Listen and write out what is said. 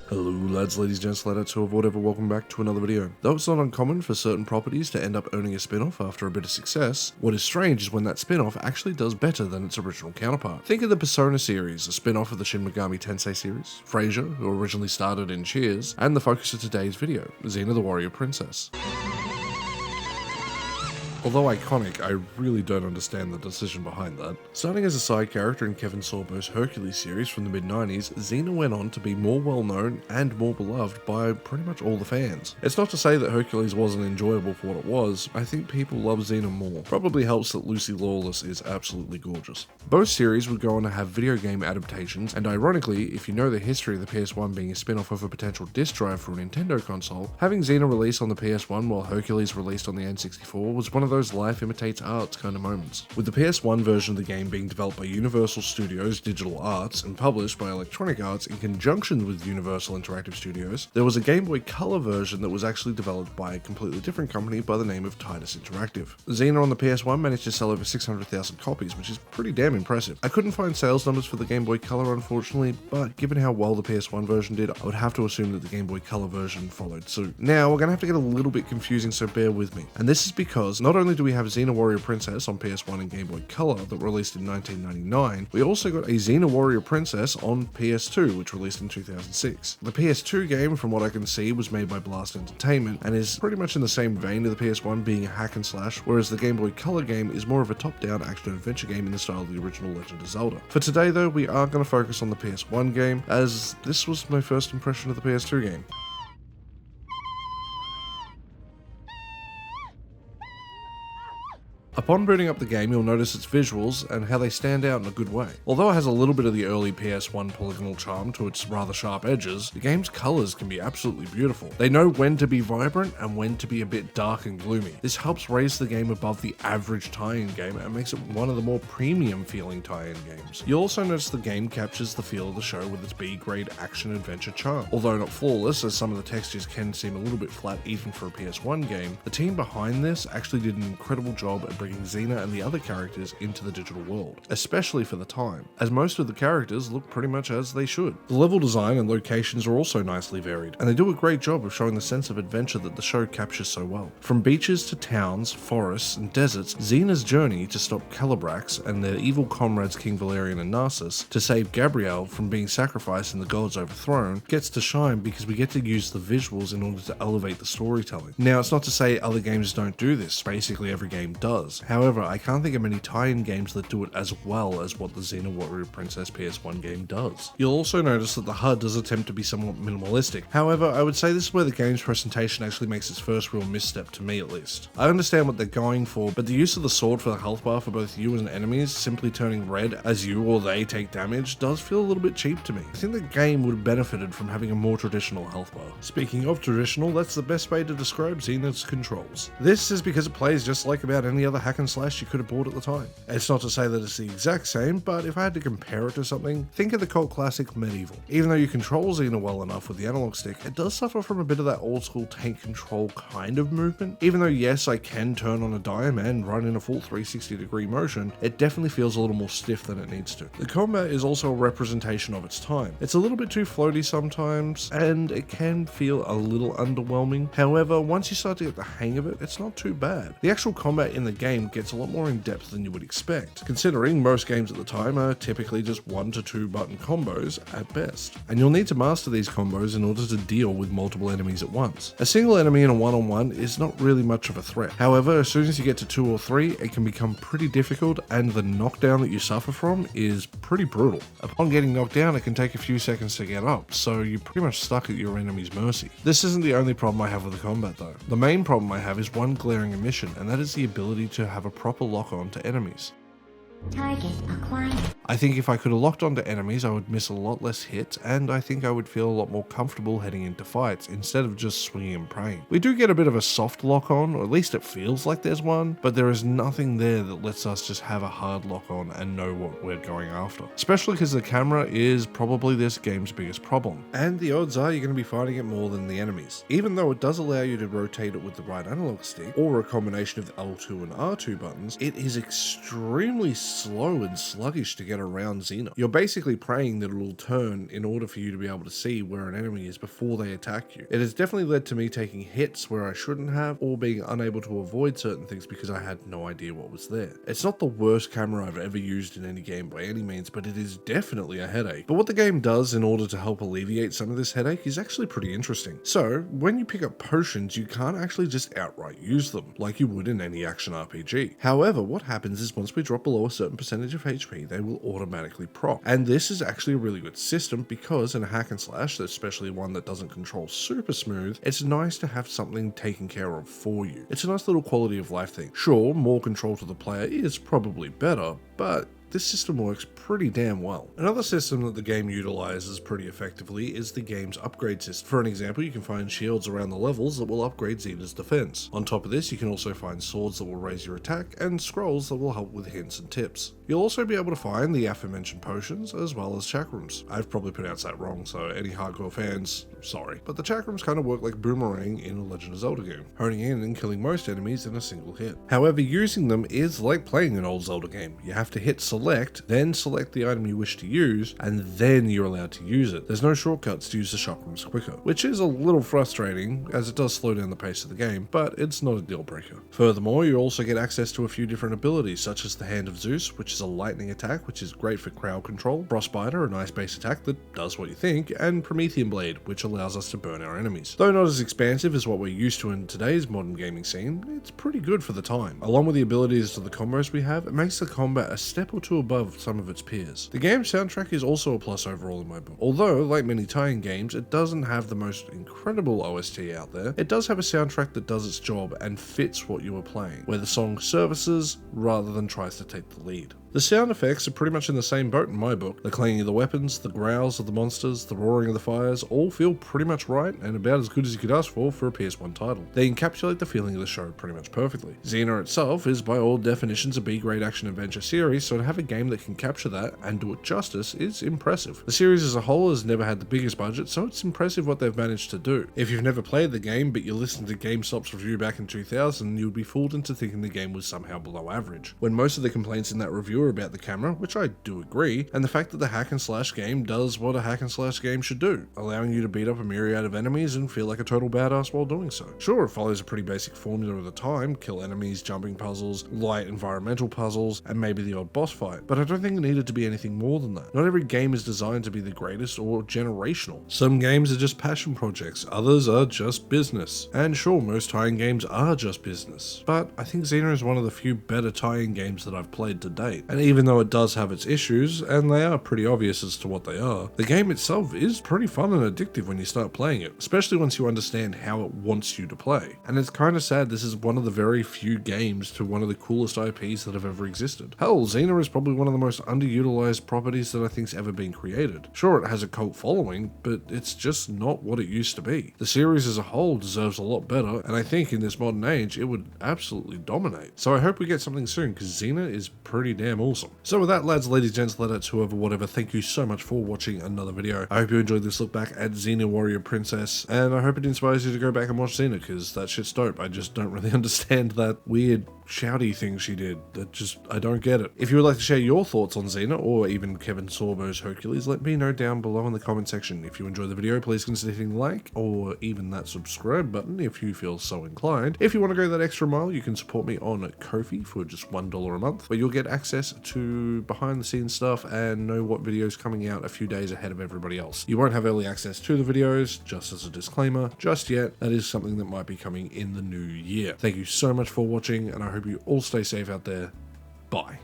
Hello lads, ladies, gents, ladetts, who have whatever, welcome back to another video. Though it's not uncommon for certain properties to end up owning a spin-off after a bit of success, what is strange is when that spin-off actually does better than its original counterpart. Think of the Persona series, a spin-off of the Shin Megami Tensei series, Frasier, who originally started in Cheers, and the focus of today's video, Xena the Warrior Princess. Although iconic, I really don't understand the decision behind that. Starting as a side character in Kevin Sorbo's Hercules series from the mid-90s, Xena went on to be more well-known and more beloved by pretty much all the fans. It's not to say that Hercules wasn't enjoyable for what it was, I think people love Xena more. Probably helps that Lucy Lawless is absolutely gorgeous. Both series would go on to have video game adaptations, and ironically, if you know the history of the PS1 being a spin-off of a potential disc drive for a Nintendo console, having Xena released on the PS1 while Hercules released on the N64 was one of those life imitates art kind of moments. With the PS1 version of the game being developed by Universal Studios Digital Arts and published by Electronic Arts in conjunction with Universal Interactive Studios, there was a Game Boy Color version that was actually developed by a completely different company by the name of Titus Interactive. Xena on the PS1 managed to sell over 600,000 copies, which is pretty damn impressive. I couldn't find sales numbers for the Game Boy Color unfortunately, but given how well the PS1 version did, I would have to assume that the Game Boy Color version followed suit. Now, we're going to have to get a little bit confusing, so bear with me. And this is because not only do we have Xena Warrior Princess on PS1 and Game Boy Color that released in 1999, we also got a Xena Warrior Princess on PS2, which released in 2006. The PS2 game, from what I can see, was made by Blast Entertainment and is pretty much in the same vein of the PS1, being a hack and slash, whereas the Game Boy Color game is more of a top-down action-adventure game in the style of the original Legend of Zelda. For today though, we are going to focus on the PS1 game, as this was my first impression of the PS2 game. Upon booting up the game, you'll notice its visuals and how they stand out in a good way. Although it has a little bit of the early PS1 polygonal charm to its rather sharp edges, the game's colours can be absolutely beautiful. They know when to be vibrant and when to be a bit dark and gloomy. This helps raise the game above the average tie-in game and makes it one of the more premium feeling tie-in games. You'll also notice the game captures the feel of the show with its B-grade action-adventure charm. Although not flawless, as some of the textures can seem a little bit flat even for a PS1 game, the team behind this actually did an incredible job at bringing Xena and the other characters into the digital world, especially for the time, as most of the characters look pretty much as they should. The level design and locations are also nicely varied, and they do a great job of showing the sense of adventure that the show captures so well. From beaches to towns, forests, and deserts, Xena's journey to stop Calibrax and their evil comrades King Valerian and Narcissus to save Gabrielle from being sacrificed and the gods overthrown gets to shine because we get to use the visuals in order to elevate the storytelling. Now, it's not to say other games don't do this, basically every game does. However, I can't think of many tie-in games that do it as well as what the Xena Warrior Princess PS1 game does. You'll also notice that the HUD does attempt to be somewhat minimalistic. However, I would say this is where the game's presentation actually makes its first real misstep, to me at least. I understand what they're going for, but the use of the sword for the health bar for both you and enemies simply turning red as you or they take damage does feel a little bit cheap to me. I think the game would have benefited from having a more traditional health bar. Speaking of traditional, that's the best way to describe Xena's controls. This is because it plays just like about any other hack and slash you could have bought at the time. It's not to say that it's the exact same, but if I had to compare it to something, think of the cult classic Medieval. Even though you control Xena well enough with the analog stick, it does suffer from a bit of that old school tank control kind of movement. Even though yes, I can turn on a dime and run in a full 360 degree motion, it definitely feels a little more stiff than it needs to. The combat is also a representation of its time. It's a little bit too floaty sometimes, and it can feel a little underwhelming. However, once you start to get the hang of it, it's not too bad. The actual combat in the game gets a lot more in depth than you would expect, considering most games at the time are typically just 1 to 2 button combos at best, and you'll need to master these combos in order to deal with multiple enemies at once. A single enemy in a one-on-one is not really much of a threat. However, as soon as you get to 2 or 3, it can become pretty difficult, and the knockdown that you suffer from is pretty brutal. Upon getting knocked down, it can take a few seconds to get up, so you're pretty much stuck at your enemy's mercy. This isn't the only problem I have with the combat though. The main problem I have is one glaring omission, and that is the ability to have a proper lock-on to enemies. Target acquired. I think if I could have locked onto enemies, I would miss a lot less hits, and I think I would feel a lot more comfortable heading into fights instead of just swinging and praying. We do get a bit of a soft lock on, or at least it feels like there's one, but there is nothing there that lets us just have a hard lock on and know what we're going after. Especially because the camera is probably this game's biggest problem, and the odds are you're going to be fighting it more than the enemies. Even though it does allow you to rotate it with the right analog stick, or a combination of the L2 and R2 buttons, it is extremely slow and sluggish to get around Xena. You're basically praying that it will turn in order for you to be able to see where an enemy is before they attack you. It has definitely led to me taking hits where I shouldn't have, or being unable to avoid certain things because I had no idea what was there. It's not the worst camera I've ever used in any game by any means, but it is definitely a headache. But what the game does in order to help alleviate some of this headache is actually pretty interesting. So, when you pick up potions, you can't actually just outright use them, like you would in any action RPG. However, what happens is once we drop below a certain percentage of HP, they will automatically proc. And this is actually a really good system because in a hack and slash, especially one that doesn't control super smooth, it's nice to have something taken care of for you. It's a nice little quality of life thing. Sure, more control to the player is probably better, but this system works pretty damn well. Another system that the game utilizes pretty effectively is the game's upgrade system. For an example, you can find shields around the levels that will upgrade Xena's defense. On top of this, you can also find swords that will raise your attack and scrolls that will help with hints and tips. You'll also be able to find the aforementioned potions as well as chakrams. I've probably pronounced that wrong, so any hardcore fans, sorry. But the chakrams kind of work like boomerang in a Legend of Zelda game, honing in and killing most enemies in a single hit. However, using them is like playing an old Zelda game. You have to hit select, then select the item you wish to use, and then you're allowed to use it. There's no shortcuts to use the chakrams quicker, which is a little frustrating as it does slow down the pace of the game, but it's not a deal breaker. Furthermore, you also get access to a few different abilities, such as the Hand of Zeus, which is a lightning attack, which is great for crowd control, Frostbiter, a nice base attack that does what you think, and Promethean Blade, which allows us to burn our enemies. Though not as expansive as what we're used to in today's modern gaming scene, it's pretty good for the time. Along with the abilities to the combos we have, it makes the combat a step or two above some of its peers. The game's soundtrack is also a plus overall in my book. Although, like many tie-in games, it doesn't have the most incredible OST out there, it does have a soundtrack that does its job and fits what you are playing, where the song services rather than tries to take the lead. The sound effects are pretty much in the same boat in my book. The clanging of the weapons, the growls of the monsters, the roaring of the fires all feel pretty much right and about as good as you could ask for a PS1 title. They encapsulate the feeling of the show pretty much perfectly. Xena itself is by all definitions a B-grade action-adventure series, so to have a game that can capture that and do it justice is impressive. The series as a whole has never had the biggest budget, so it's impressive what they've managed to do. If you've never played the game but you listened to GameStop's review back in 2000, you would be fooled into thinking the game was somehow below average, when most of the complaints in that review about the camera, which I do agree, and the fact that the hack and slash game does what a hack and slash game should do, allowing you to beat up a myriad of enemies and feel like a total badass while doing so. Sure, it follows a pretty basic formula of the time, kill enemies, jumping puzzles, light environmental puzzles, and maybe the odd boss fight, but I don't think it needed to be anything more than that. Not every game is designed to be the greatest or generational. Some games are just passion projects, others are just business. And sure, most tie-in games are just business, but I think Xena is one of the few better tie-in games that I've played to date, and even though it does have its issues, and they are pretty obvious as to what they are, the game itself is pretty fun and addictive when you start playing it, especially once you understand how it wants you to play. And it's kind of sad this is one of the very few games to one of the coolest IPs that have ever existed. Hell, Xena is probably one of the most underutilized properties that I think's ever been created. Sure, it has a cult following, but it's just not what it used to be. The series as a whole deserves a lot better, and I think in this modern age it would absolutely dominate. So I hope we get something soon, because Xena is pretty damn awesome. So with that, lads, ladies, gents, ladetts, whoever, whatever, thank you so much for watching another video. I hope you enjoyed this look back at Xena Warrior Princess, and I hope it inspires you to go back and watch Xena, because that shit's dope. I just don't really understand that weird shouty thing she did. I don't get it. If you would like to share your thoughts on Xena, or even Kevin Sorbo's Hercules, let me know down below in the comment section. If you enjoyed the video, please consider hitting like, or even that subscribe button if you feel so inclined. If you want to go that extra mile, you can support me on Ko-fi for just $1 a month, where you'll get access to behind the scenes stuff and know what videos coming out a few days ahead of everybody else. You won't have early access to the videos, just as a disclaimer, just yet. That is something that might be coming in the new year. Thank you so much for watching, and I hope you all stay safe out there. Bye.